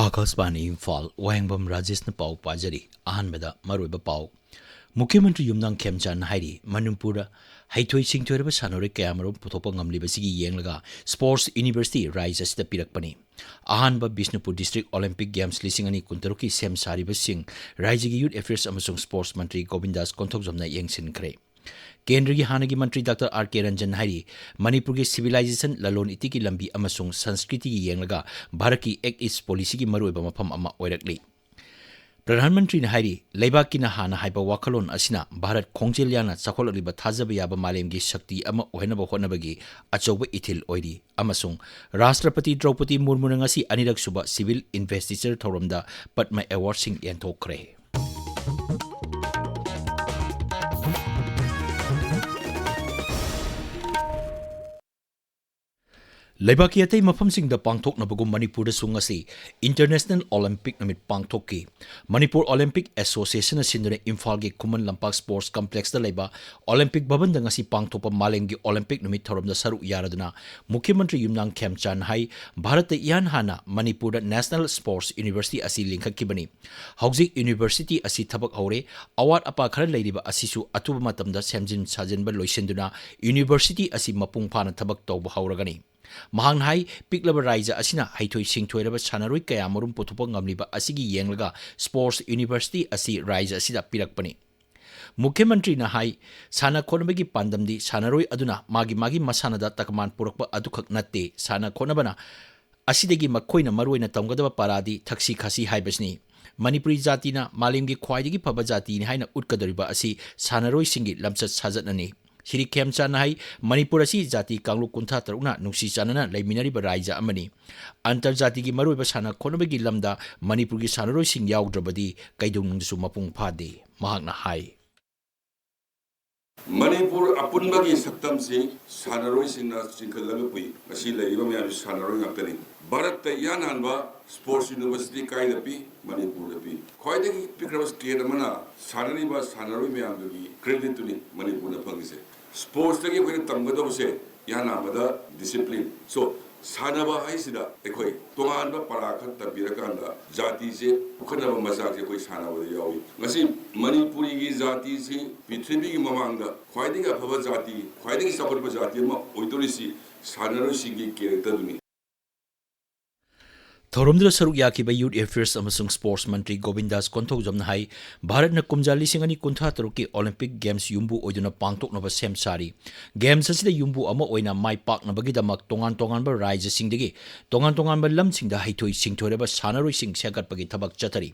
आकाशवाणी इम्फाल वाहेंगबम राजेश न पाव पाजरी अहनबदा मरुब पाव मुख्यमंत्री युमनांग खेमचान हाइरी मणिपुर हैथोई सिंथोरब सानोरे कयामरोम पुथोप ngamlibasigi yenglaga स्पोर्ट्स यूनिवर्सिटी राइज असida पिरकपनी अहनब बिष्णुपुर डिस्ट्रिक्ट ओलंपिक गेम्स लिसिंग अनि कुंतरुकी सेम सारिबसिंग राज्यगी यूथ अफेयर्स अमसुंग स्पोर्ट्स मंत्री गोविंदास कोंथोकजमना येंगसिनख्रे केंद्र की हानगी मंत्री डॉक्टर आर के रंजन हाइरी मणिपुर की सिविलाइजेशन ललोन इति की लंबी अमसुंग संस्कृति की येंगलगा भारत की एक्ट ईस्ट पॉलिसी की मरुइबा मफम अमा ओइरकली प्रधानमंत्री ने हाइरी लेबाक की हाना हाइबा वाखलोन असिना भारत खोंजेल याना चाखोललिबा थाजब याबा मालेमगी शक्ति अमा ओहनबा होनबगी अचौबा इथिल ओइरी अमसुंग राष्ट्रपति द्रौपदी मुर्मु ngasi अनिरक सुबा सिविल इन्वेस्टिचर थौरमदा पद्मा अवार्ड सिंह येंथोखरे लेबाकी अतई मफमसिंगदा पांगथोकनबगुम मणिपुर सुंगसी इंटरनेशनल ओलंपिक नमित पांगथोकी मणिपुर ओलंपिक एसोसिएशन सिंदुने इम्फाल के Khuman Lampak sports complex Olympic ओलंपिक भवन दंगसी पांगथोप मालेंगी ओलंपिक नमित थौरमदा सरू यारदना मुख्यमंत्री युमनांग खेमचान हाई भारत इयान हाना मणिपुर नेशनल स्पोर्ट्स यूनिवर्सिटी असि लिंखकिबनी हौजिक यूनिवर्सिटी असि थबक हौरे अवार्ड अपा खर लेरिबा असिसु अथुब मतमदा सेमजिन साजनबा लोइसेंदुना यूनिवर्सिटी असि मपुंग फाना थबक तौब हौरगनी महांगहाई पिकलब राज्य असिना हैथोई सिंथोइरब सानरोई कयामरुम पुथुप ngamliba asigi yenglaga sports university असि राज्य असिदा पिरकपनी मुख्यमंत्री ना हाई साना खोनबगी पांदमदी सानरोई अदुना मागी मसानदा तकमान पुरकप अदुखक नत्ते साना खोनबना असिदगी मखोइना मरोइना तमगदबा पारादी थक्सी खासी हाइबसनी मणिपुरी जातिना मालेमगी ख्वाइदगी फबा जातिनि हाइना उटकदरिबा असि सानरोई सिंगी लमसत साजतननी श्री खेमचान हाई मणिपुर असी जाति कांगलु कुंथा तरुना नुक्सी चानना लेमिनरिबा राज्य अमनी अंतर्जाति की मरुइबा साना खोनबगी लमदा मणिपुर की सानरोइसिंग याउद्रबदी कैदुंगसु मपुंग फादे महांगना हाई मणिपुर अपुनबगी सक्तमसी सानरोइसिंगना चिंखलगा पुई असी लेरिबा मयाम सानरोइ ngakani भारत यानानबा स्पोर्ट्स यूनिवर्सिटी काइदपी मणिपुर दपी ख्वाइदगी पिक्रब स्टेट अमना सानरिबा सानरोइ मयामदगी क्रेडिट तुनी मणिपुर न फंगिसे स्पोर्ट्स तगी कोइ तमगदबसे यानाबदा डिसिप्लिन सो सानबा हाइसिदा एखोइ तोंगानबा पराखत तबिरकांदा जाति से उखनबा मजाक से कोइ सानबदा यावी ngasi मणिपुरी की जाति से पृथ्वी की ममांगदा ख्वाइदगी अफबा जाति ख्वाइदगी सफलबा जाति म ओइतोरिसी सानरोइसिंगी कैरेक्टर दुनी थौरमदुला सरुक याखिबा यूथ अफेयर्स अमसुंग स्पोर्ट्स मंत्री गोविंदास कोंथोकजमना हाई भारत कुमजा लिसिंग अनि कुंथा तरुक की ओलंपिक गेम्स युम्बु ओइदुना पांगथोकनबा सेम सारी गेम्स असिदा युम्बु अमा ओइना माइ पाकनबगिदमक तोंगान तोंगानबा राज्यसिंगदगी तोंगान तोंगानबा लमसिंगदा हैथोई सिंथोरबा सानरोइसिंग सेगतपगी थबक चतरी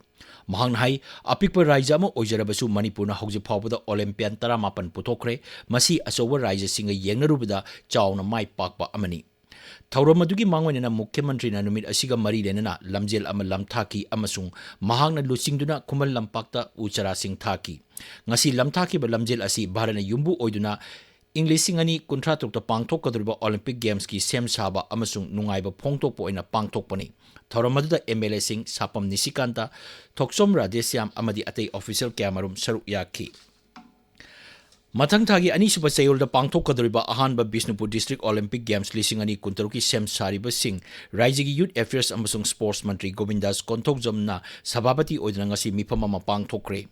महांगना हाई अपिकपा राज्य अमा ओइजरबसु मणिपुरना हौजिक फावबदा ओलंपियन 18 पुथोखरे मसी अचौबा राज्यसिंग येंगनरुबदा चावना माइ पाकपा अमनी थौरम अदुगी मांगवनेना मुख्यमंत्री ना नुमित असिगा मरी लेना लमजेल अमा लमथाकी अमसुंग महांगना लुचिंगदुना कुमल लंपाक्ता उचरा सिंग थाकी ngasi लमथाकीबा लमजेल असि भारतना युम्बु ओइदुना इंग्लिशिंग अनि कुंथ्रा तुक्ता पांगथोकदुरबा ओलंपिक गेम्स की सेम साबा अमसुंग नुंगाइबा फोंगथोकपा ओइना पांगथोकपनी थौरम अदुदा एमएलए सिंग सापम निशिकांता थोक्सोम राधेश्याम अमदी अतै ऑफिशियल कैमरुम सरुक याखी मथंग थागी अनीसुब चयोलदा पांगथोकदरिबा अहानबा बिष्णुपुर डिस्ट्रिक्ट ओलंपिक गेम्स लिसिंग अनि कुंतरुकी सेम सारिबा सिंग राज्य की यूथ अफेयर्स अमसुंग स्पोर्ट्स मंत्री गोविंदास कोंथोकजमना सभापति ओइदना ngasi मिफम अमा पांगथोकरे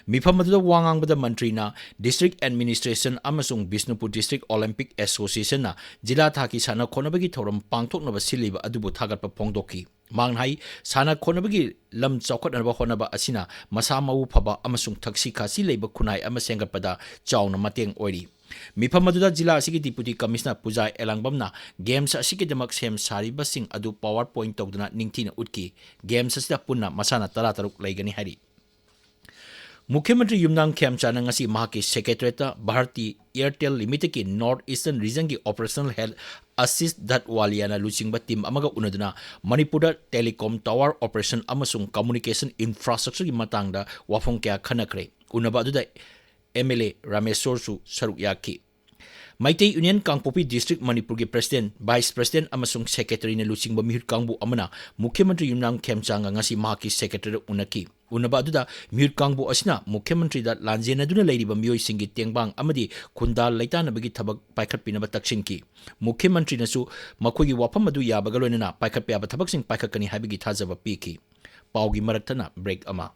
मिफम अदुदा वांगांगबदा मंत्रीना डिस्ट्रिक्ट एडमिनिस्ट्रेशन अमसुंग बिष्णुपुर डिस्ट्रिक्ट ओलंपिक एसोसिएशन ना जिला थाकी साना खोनबगी थौरम पांगथोकनबा सिलिबा अदुबु थागतपा फोंगदोकी मांगहाई साना खोनबगी लम चौखटनबा होनबा असिना मसा मऊ फबा अमसुंग थक्सी खासी लेबा खुनाई अमा सेंगतपदा चाउना मतेंग ओइरी मिफम अदुदा जिला असिगी डिप्यूटी कमिश्नर पूजा एलांगबमना गेम्स असिगी दमक सेम सारिबा सिंग अदु पावर पॉइंट तौदना निंगथिना उटकी गेम्स असिदा पुन्ना मसाना 13 लेगनी हारी मुख्यमंत्री Yumnam Khemchand ngasi mahaki secretariat Bharti Airtel limited की नॉर्थ ईस्टर्न रीजन की ऑपरेशनल हेड असिस दत्वालियाना लुचिंगबा टीम अमगा उनदुना मणिपुर टेलीकॉम टावर ऑपरेशन अमसुंग कम्युनिकेशन इंफ्रास्ट्रक्चर की मतंगदा वाफों क्या खनखरे उनबा अदुदा एमएलए रामेश्वरसु सरुक याखी मैते यूनियन कांगपोपी डिस्ट्रिक्ट मणिपुर के प्रेसिडेंट वाइस प्रेसिडेंट अमसुंग सेक्रेटरी ने लुचिंगबा मिहुत कांगबु अमना मुख्यमंत्री युमनांग खेमचांग ngasi mahaki सेक्रेटरी उनकी उनबा अदुदा मिहुत कांगबु असिना मुख्यमंत्री दा लांजेनदुना लेरिबा मियोय सिंगी तेंगबांग अमदी खुंदाल लैतानबगी थबक पाइखटपिनबा तक्सिनकी मुख्यमंत्री नसु मखोगी वाफम अदु याबगा लोइनना पाइखटपयाबा थबकसिंग पाइखटकनी हाइबगी थाजबा पीकी ꯄꯥꯎꯒꯤ ꯃꯔꯛꯇꯅ ꯕ꯭ꯔꯦꯛ ꯑꯃ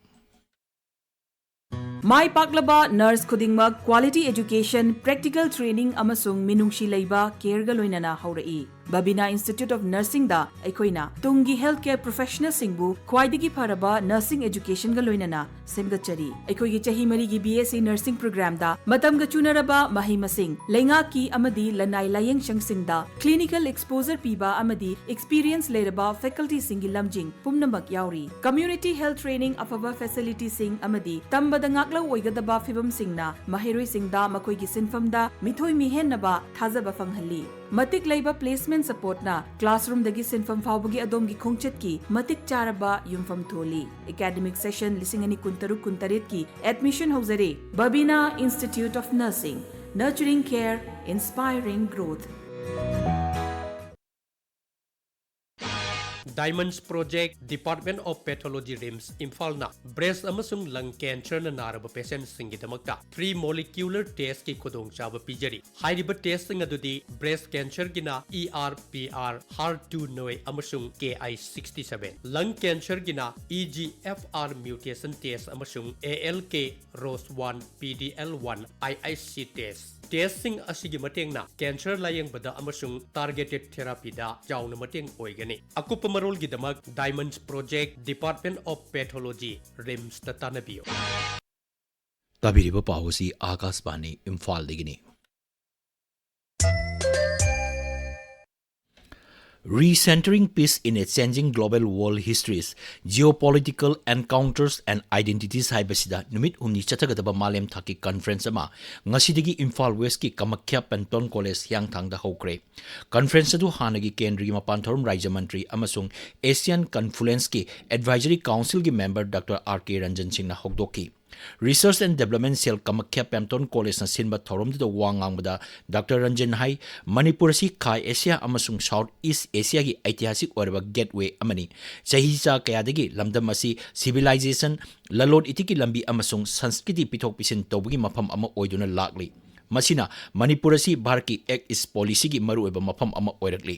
Mai Paklaba Nurse Khudingmak Quality Education Practical Training Amasung Minungshi Leiba Care Galoinana Haurai. Babina Institute of Nursing da Aikoina Tungi Healthcare Professional Singbu Kwaidigi Paraba Nursing Education Galoinana Semgachari. Aikogi Chahimari gi BSc Nursing Program da Matam Gachunaraba Mahimasing Lenga ki Amadi Lanai Layeng Shangsing da Clinical Exposure Piba Amadi Experience Leraba Faculty Singi Lamjing Pumnamak Yauri. Community Health Training Afaba Facility Sing Amadi Tambadangak Oigadaba Fibam Singna Mahiroi Singda Makoigi Sinfamda Mithoi Mihenaba Thazaba Fanghali. Matik Laiba Placement Support na Classroom Dagi Sinfam Faubagi Adomgi Khongchet ki Matik Charaba Yumfam Tholi. Academic Session Lisingani Kuntaru Kuntarit ki Admission Hosere. Babina Institute of Nursing. Nurturing Care, Inspiring Growth. Diamonds Project Department of Pathology RIMS Imphal na breast amasung lung cancer na naraba patient singidamakta 3 molecular test ki khudong chaba pijari hairiba test sing adudi breast cancer gina ERPR HER2 noi amasung KI67 lung cancer gina EGFR mutation test amasung ALK ROS1 PDL1 IIC test testing asigi mateng na cancer layeng bada amasung targeted therapy da jauna mateng oigani akupa marol gidamak Diamonds Project Department of Pathology RIMS ta tanabio tabiriba pawasi Akashvani Imphal digini Recentering peace in a changing global world histories, geopolitical encounters and identities haibasida numit humni chatagadaba malem thaki conference ama ngasidigi Imphal West ki Kamakhya Penton College Hyangthang da hokre. Conference adu hanagi Kendri Mapanthorum Raja Mantri amasung Asian Confluence ki Advisory Council ki member Dr. R.K. Ranjan Singh na hokdoki. Research and Development Cell Kamakhya Penton College na sinba thorom da wangang bada Dr. Ranjan hai Manipur si Khai Asia amasung South East Asia gi ऐतिहासिक ओरबा gateway अमनी चहीचा कयादगी लमदम असी civilisation ललोड इतिकी लंबी अमसुंग संस्कृति पिथोक पिसिन तौबगी मफम अमा ओइदुना लागली मसिना मणिपुर असी भारत की act इस policy की मरुओइबा मफम अमा ओइरकली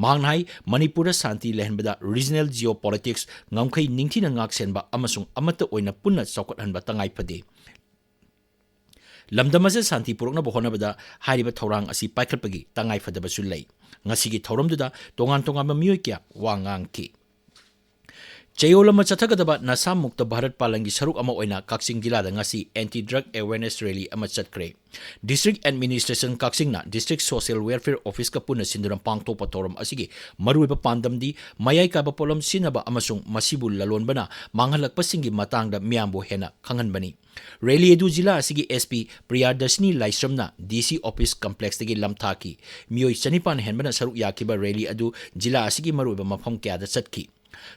मांगनाई मणिपुर शांति लहनबदा रीजनल जियोपॉलिटिक्स ngамखै निंगथिना ngaksenba अमसुंग अमत ओइना पुन्ना चौकटहनबा तंगाई फदे lamdamase santi purokna bohonabada hairiba thorang asi paikhatpagi tangai fadabasu lei ngasigi thoromduda tongan tongan miyoi kya wangang ki Chayolama chathagadaba nasa mukta Bharat palangi saruk ama oina Kaksing jila da ngasi anti drug awareness rally ama chatkre District Administration Kaksing na District Social Welfare Office ka puna sinduram pangto patoram asigi maruiba pandamdi mayai ka ba polam sinaba amasung masibul lalon bana manghalak pasingi matang da miyambo hena khangan bani Rally edu jila asigi SP Priyadashini Laisramna DC Office Complex tagi lamthaki miyoi chanipan henbana saruk yakiba rally adu jila asigi maruiba mafam kya da chatki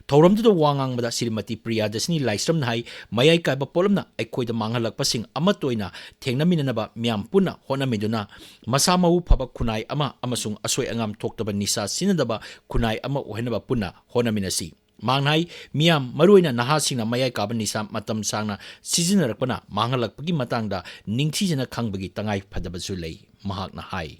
Thoramdu wangang bada Srimati Priyadashini Laisram nai mayai kaiba polamna aikhoida manghalakpasing amatoina thengnaminanaba miyam puna honamiduna masamau phaba khunai ama amasung asoi angam thoktaba nisa sinadaba khunai ama ohenaba puna honaminasi mangnai miyam maruina nahasingna mayai kaba nisa matam sangna sizinarapana manghalakpagi matangda ningthijana khangbagi tangai phadabasu lei mahakna hai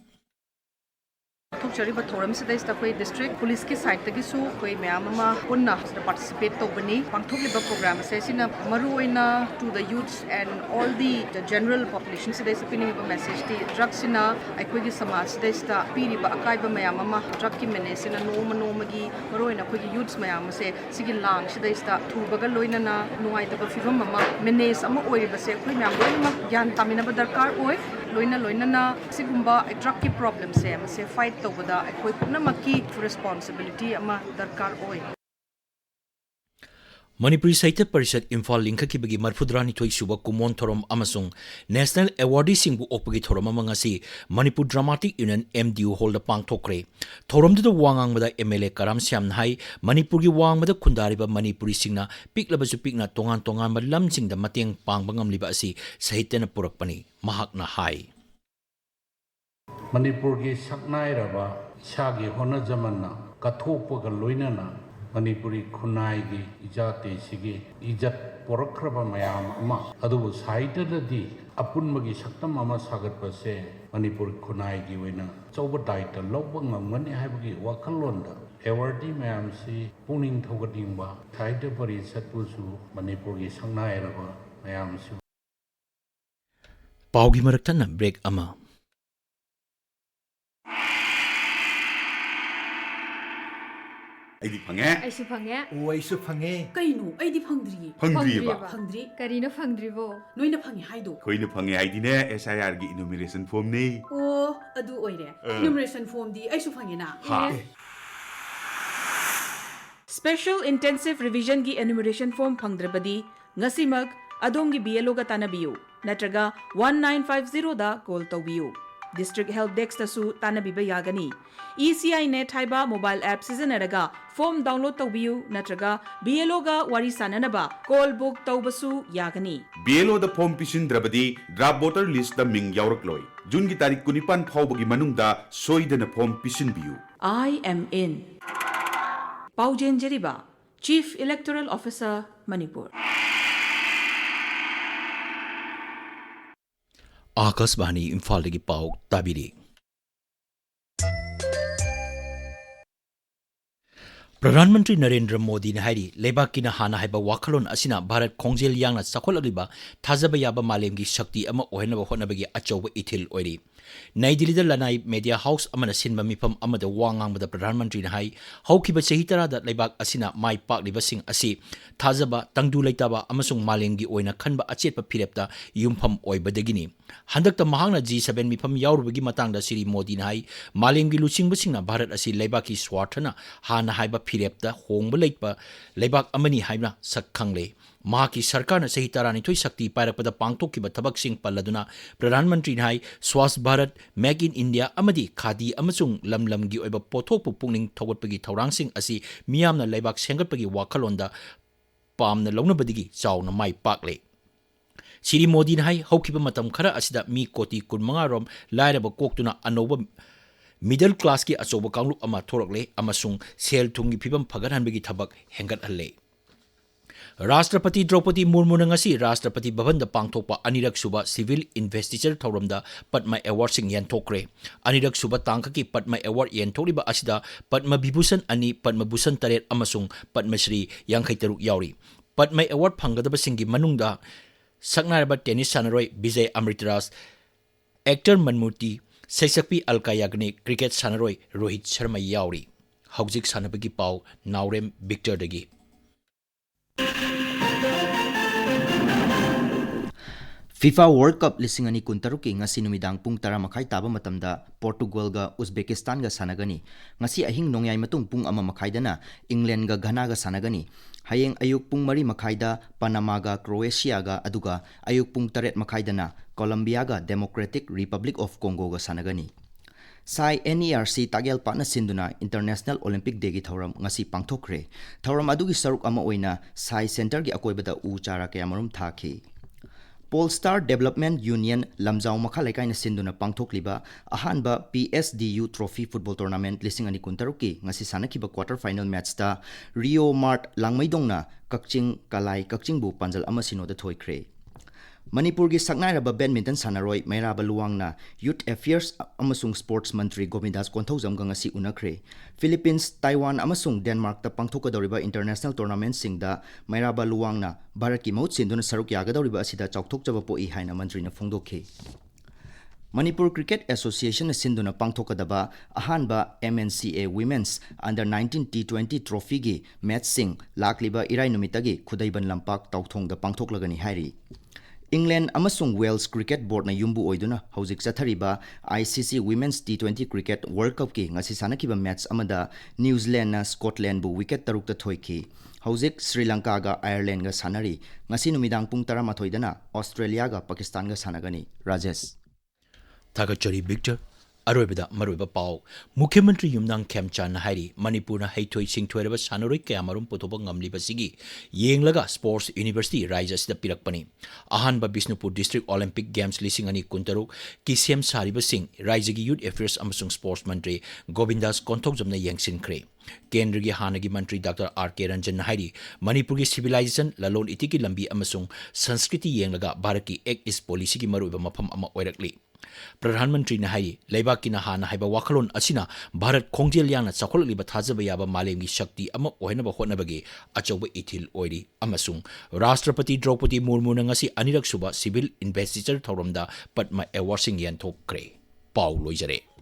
Chariba Thoram Sidais Tapai District Police ki side tagisu koi mayamama punna participate to bani pangthokliba program sesina maruina to the youths and all the general population sidais pinning a message the drugs ina aikoi gi samaj sidais ta piriba akaiba mayamama drug ki menesina noma gi maruina koi gi youths mayam se sigi lang sidais ta thubaga loina na nuai ta fivam mama menes ama oiriba se koi mayam loina gyan tamina ba darkar oi loina na sigumba drug ki problem se fight to da aikoi punamaki responsibility ama darkar oi Manipuri Sahitya Parishad Imphal Lingkha kibagi marfudrani thoi suba kumon thorom amasung National Awardee singbu opagi thorom amangasi Manipur Dramatic Union MDU hold pangthokre thorom du wangang bada MLA Karam Syam hai Manipur gi wang bada khundariba Manipuri singna piklabasu pikna tongan ba lamsing da mateng pangbangam liba asi sahitya na purakpani mahakna hai Manipur ki saknai raba shagi hona zamanna kathopaga loinana Manipuri khunai gi ijate sigi ijat porakraba mayam ama adu saitada di apunmagi saktam ama sagat pase Manipur khunai gi wena chauba daita lobang ngamani haibagi wakalonda ꯑꯦꯋꯥꯔꯗꯤ ꯃꯌꯥꯝꯁꯤ ꯄꯨꯛꯅꯤꯡ ꯊꯧꯒꯠꯅꯤꯡꯕ ꯁꯥꯍꯤꯇ꯭ꯌ ꯄꯔꯤꯁꯠꯄꯨꯁꯨ ꯃꯅꯤꯄꯨꯔꯒꯤ ꯁꯛꯅꯥꯏꯔꯕ ꯃꯌꯥꯝꯁꯨ ꯄꯥꯎꯒꯤ ꯃꯔꯛꯇꯅ break ꯑꯃ ꯑꯩꯗꯤ ꯐꯪꯉꯦ ꯑꯩꯁꯨ ꯐꯪꯉꯦ ꯑꯣ ꯑꯩꯁꯨ ꯐꯪꯉꯦ ꯀꯩꯅꯣ ꯑꯩꯗꯤ ꯐꯪꯗ꯭ꯔꯤꯌꯦ ꯐꯪꯗ꯭ꯔꯤꯕ ꯐꯪꯗ꯭ꯔꯤ ꯀꯔꯤꯅꯣ ꯐꯪꯗ꯭ꯔꯤꯕꯣ ꯅꯣꯏꯅ ꯐꯪꯉꯦ ꯍꯥꯏꯗꯣ ꯑꯩꯈꯣꯏꯅ ꯐꯪꯉꯦ ꯍꯥꯏꯗꯤꯅꯦ SIRꯒꯤ ꯏꯅꯨꯃꯦꯔꯦꯁꯟ ꯐꯣꯔꯝꯅꯤ ꯑꯣ ꯑꯗꯨ ꯑꯣꯏꯔꯦ ꯏꯅꯨꯃꯔꯦꯁꯟ ꯐꯣꯔꯝꯗꯤ ꯑꯩꯁꯨ ꯐꯪꯉꯦꯅ ꯍꯥ ꯁ꯭ꯄꯦꯁꯦꯜ ꯏꯟꯇꯦꯟꯁꯤቭ ꯔꯤꯚꯤꯖꯟꯒꯤ ꯑꯦꯅꯨꯃꯔꯦꯁꯟ ꯐꯣꯔꯝ ꯐꯪꯗ꯭ꯔꯕꯗꯤ ꯉꯁꯤꯃꯛ ꯑꯗꯣꯝꯒꯤ BLOꯒ ꯇꯥꯟꯅꯕꯤꯌꯨ ꯅꯠꯇ꯭ꯔꯒ 1950ꯗ ꯀꯣꯜ ꯇꯧꯕꯤꯌꯨ ꯗꯤꯁꯇ꯭ꯔꯤꯛ ꯍꯦꯜꯊ ꯗꯦस्कꯇꯁꯨ ꯇꯥꯟꯅꯕꯤꯕ ꯌꯥꯒꯅꯤ ECI Net ꯍꯥꯏꯕ ꯃꯣꯕꯥꯏꯜ ꯑꯦꯞ ꯁꯤꯖꯤꯟꯅꯔꯒ ꯐꯣꯔꯝ ꯗꯥꯎꯟꯂꯣꯗ ꯇꯧꯕꯤꯌꯨ ꯅꯠꯇ꯭ꯔꯒ BLOꯒ ꯋꯥꯔꯤ ꯁꯥꯅꯅꯕ ꯀꯣꯜ ꯕꯨꯛ ꯇꯧꯕꯁꯨ ꯌꯥꯒꯅꯤ BLOꯗ ꯐꯣꯔꯝ ꯄꯤꯁꯤꯟꯗ꯭ꯔꯕꯗꯤ ꯗ꯭ꯔꯥꯐ ꯚꯣꯇꯔ ꯂꯤꯁꯇ ꯃꯤꯡ ꯌꯥꯎꯔꯛꯂꯣꯏ ꯖꯨꯟꯒꯤ ꯇꯥꯔꯤꯛ 19 ꯐꯥꯎꯕꯒꯤ ꯃꯅꯨꯡꯗ ꯁꯣꯏꯗꯅ ꯐꯣꯔम ꯄꯤꯁꯤꯟꯕꯤꯌꯨ I am in ꯄꯥꯎꯖꯦꯟꯖꯔꯤꯕ Chief Electoral Officer Manipur Akashvani इम्फालदगी पाव ताबिरी प्रधानमंत्री नरेंद्र मोदी ने हाई लेबाकिना हाना हाइबा वाखलोन असिना भारत खोंजेल यांगना चाखोललिबा थाजबा याबा मालेमगी शक्ति अमा ओहेनबा होनबगी अचौबा इथिल ओइरी नई दिल्ली लनाई मीडिया हाउस अमना सिनबा मिफम अमदा वांगांगबदा प्रधानमंत्री ने हाई हौखिबा चही तरादा लेबाक असिना माई पाकलिबसिंग असि थाजबा तंगदु लेताबा अमसुंग मालेमगी ओइना खनबा अचेतपा फिरेपता युमफम ओइबदगिनी हंदकता महांगना G7 मिफम याउरबगी मतांगदा श्री मोदी ने हाई मालेमगी लुचिंगबसिंगना भारत असि लेबाकी स्वार्थना हाना हाइबा फिरेपता होंगबा लेपा लेबाक अमनी हाइबना सकखंगले महाकी सरकार ने सही तरानिथोई शक्ति पायरपदा पांगथोकिबा थबकसिंग पल्लदुना प्रधानमंत्री ने हाई स्वास्थ्य भारत मेक इन इंडिया अमदी खादी अमसुंग लमलमगी ओइबा पोथोकपु पुंगनिंग थौगटपगी थौरांगसिंग असि मियामना लेबाक सेंगटपगी वाखलोंदा पामना लौनबदगी चावना माई पाकले श्री मोदी ने हाई हौखिबा मतम खरा असिदा मी कोटी 15 रोम लायरबा कोक्तुना अनोबा मिडल क्लास की अचौबा कांगलुप अमा थोरकले अमसुंग सेल थुंगी फिबम फगरहनबगी थबक हेंगटहल्ले राष्ट्रपति द्रौपदी मुर्मू नंगसी राष्ट्रपति भवन द पांगथोकपा अनिरक सुबा सिविल इन्वेस्टिचर थौरमदा पद्मा अवार्ड सिंग यंथोकरे अनिरक सुबा तांगकी पद्मा अवार्ड यंथोरिबा असिदा पद्मा विभूषण अनि Padma Bhushan तरेट अमसुंग Padmashri 53 यावरी Padma award फंगदबा सिंगी मनुंगदा सकनारबा tennis सानरोय Vijay Amritraj actor मनमूर्ति सैसक्पी Alka Yagnik cricket सानरोय Rohit Sharma यावरी हौजिक सानबगी pav नावरेम Victor दगी FIFA World Cup lising ani kuntaruki ngasi numidang pung 10 makai taba matamda Portugal ga Uzbekistan ga sanagani ngasi ahing nongyai matung pung 1 makai dana England ga Ghana ga sanagani hayeng ayuk pung 3 makai da Panama ga Croatia ga aduga ayuk pung 8 makai dana Colombia ga Democratic Republic of Congo ga sanagani Sai NERC tagel patna sinduna International Olympic Day gi thoram ngasi pangthokre thoram adugi saruk ama oina Sai Center gi akoibada u chara kaya marum thaki Polestar Development Union Lamjau Makhalaikai na sinduna pangthokliba ahanba PSDU Trophy Football Tournament lising ani kuntaruki ngasi sanakiba quarter final match ta Rio Mart Langmaidongna Kakching Kalai Kakching bu panjal ama sino da thoikre Manipur gi saknairaba badminton sanaroi Mairaba Luwangna Youth Affairs amasung Sports Mantri Govindas Konthaujam ngasi unakre Philippines Taiwan amasung Denmark ta pangthokadoriba international tournament singda Mairaba Luwangna Bharat ki maut sinduna saruk yagadoriba asida chauthokjaba poi haina mantri na phongdokhe Manipur Cricket Association sinduna pangthokadaba ahanba MNCA Women's Under 19 T20 Trophy gi match sing lakliba irai numitagi khudaiban lampak tauthong da pangthoklagani hairi England amasung Wales Cricket Board na yumbu oiduna hauzik chathariba ICC Women's T20 Cricket World Cup ki ngasi sanakiba match amada New Zealand na Scotland bu wicket taruk ta thoiki hauzik Sri Lanka ga Ireland ga sanari ngasi numidang pung 13 dana Australia ga Pakistan ga sanagani Rajesh Thagachari Victor अरोबदा मरोबा पाव मुख्यमंत्री युमनांग खेमचान हाइरी मणिपुर हैथोई सिंथोरबा सानरोई कयामरुम पुथोबा ngamlibasigi yenglaga स्पोर्ट्स यूनिवर्सिटी राज्य सिदा पिरकपनी अहानबा बिष्णुपुर डिस्ट्रिक्ट ओलंपिक गेम्स लिसिंग अनि कुंतरुक की सेम सारिबा सिंग राज्य की यूथ अफेयर्स अमसुंग स्पोर्ट्स मंत्री गोविंदास कोंथोकजमना यंगसिनख्रे केंद्र की हानगी मंत्री डॉक्टर R.K. रंजन हाइरी मणिपुर की सिविलाइजेशन ललोन इति की लंबी अमसुंग संस्कृति येंगलगा भारत की एक्ट ईस्ट पॉलिसी की मरुबा मफम अमा ओइरकली Pradhan Mantri na hai leibaki na hana haiba wakalon asina Bharat khongjel yana chakhol liba thajaba yaba malemgi shakti ama ohena ba hotna bagi achauba ithil oiri amasung Rashtrapati Draupadi Murmu na ngasi anirak suba civil investiture thoramda Padma Award sing yan thokre. Pau loijare.